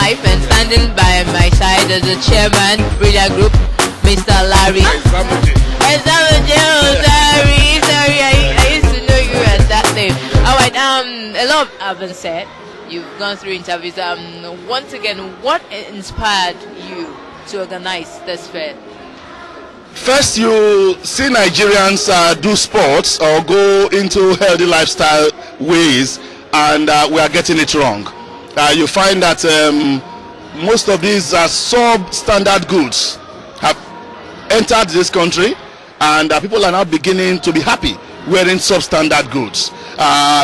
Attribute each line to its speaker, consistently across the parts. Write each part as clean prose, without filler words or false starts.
Speaker 1: life, and standing by my side is the chairman, Breeder Group, Mr. Larry. Sorry, I used to know you as that name. Alright, a lot have been said. You've gone through interviews. Once again, what inspired you to organize this fair?
Speaker 2: First, you see Nigerians do sports or go into healthy lifestyle ways, and we are getting it wrong. You find that most of these substandard goods have entered this country, and people are now beginning to be happy wearing substandard goods,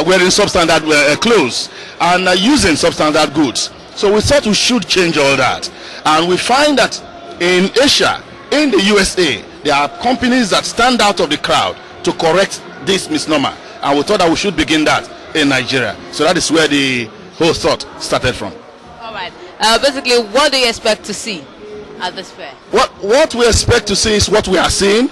Speaker 2: wearing substandard clothes, and using substandard goods. So we thought we should change all that, and we find that in Asia, in the USA, there are companies that stand out of the crowd to correct this misnomer, and we thought that we should begin that in Nigeria. So that is where the whole thought started from.
Speaker 1: All right. Basically, what do you expect to see at this fair?
Speaker 2: What we expect to see is what we are seeing.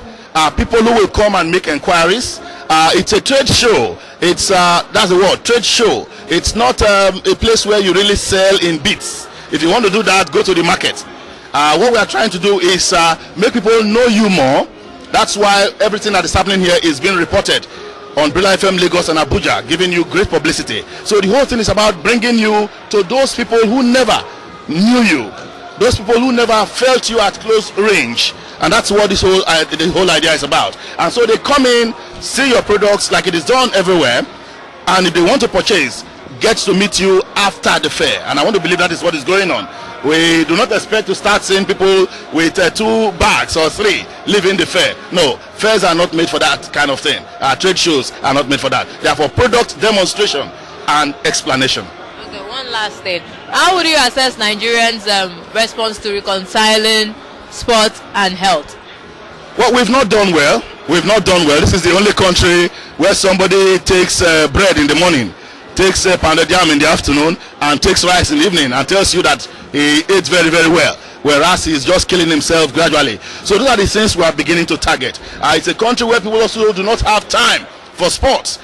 Speaker 2: People who will come and make inquiries. It's a trade show. It's that's the word, trade show. It's not a place where you really sell in bits. If you want to do that, go to the market. What we are trying to do is make people know you more. That's why everything that is happening here is being reported on Brila FM Lagos and Abuja, giving you great publicity. So the whole thing is about bringing you to those people who never knew you, those people who never felt you at close range, and that's what this whole the whole idea is about. And so they come in, see your products like it is done everywhere, and if they want to purchase, get to meet you after the fair. And I want to believe that is what is going on. We do not expect to start seeing people with 2 bags or 3 leaving the fair. No, fairs are not made for that kind of thing. Trade shows are not made for that. They are for product demonstration and explanation.
Speaker 1: Okay, one last thing. How would you assess Nigerians' response to reconciling sport and health?
Speaker 2: Well, we've not done well. We've not done well. This is the only country where somebody takes bread in the morning, takes pounded yam in the afternoon, and takes rice in the evening, and tells you that he ate very, very well, whereas he's just killing himself gradually. So those are the things we are beginning to target. It's a country where people also do not have time for sports.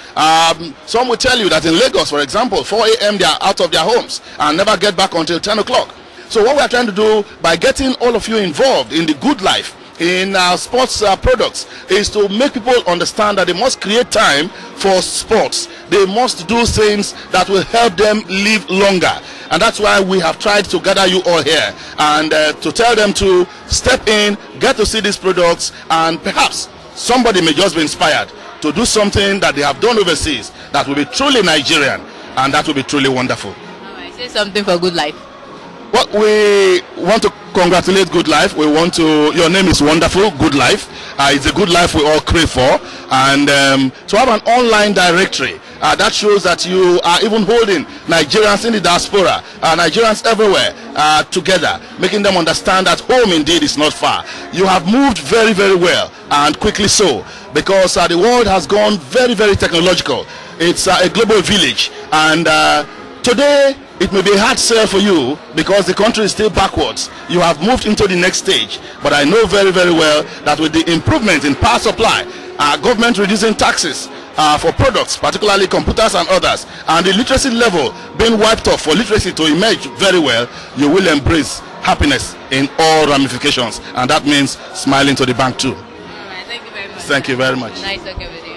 Speaker 2: Some will tell you that in Lagos, for example, 4 a.m. they are out of their homes and never get back until 10 o'clock. So what we are trying to do by getting all of you involved in the good life, in sports products, is to make people understand that they must create time for sports. They must do things that will help them live longer. And that's why we have tried to gather you all here and to tell them to step in, get to see these products, and perhaps somebody may just be inspired to do something that they have done overseas that will be truly Nigerian, and that will be truly wonderful.
Speaker 1: All right, say something for Good Life.
Speaker 2: Well, we want to congratulate Good Life. We want to, your name is wonderful, Good Life. It's a good life we all crave for. And to have an online directory That shows that you are even holding Nigerians in the diaspora, Nigerians everywhere together, making them understand that home indeed is not far. You have moved very, very well, and quickly so, because the world has gone very, very technological. It's a global village, and today it may be a hard sell for you because the country is still backwards. You have moved into the next stage, but I know very, very well that with the improvement in power supply, government reducing taxes for products, particularly computers and others, and the literacy level being wiped off for literacy to emerge very well, you will embrace happiness in all ramifications, and that means smiling to the bank too.
Speaker 1: All right, thank you very much.
Speaker 2: Thank you very much.
Speaker 1: Nice talking with you.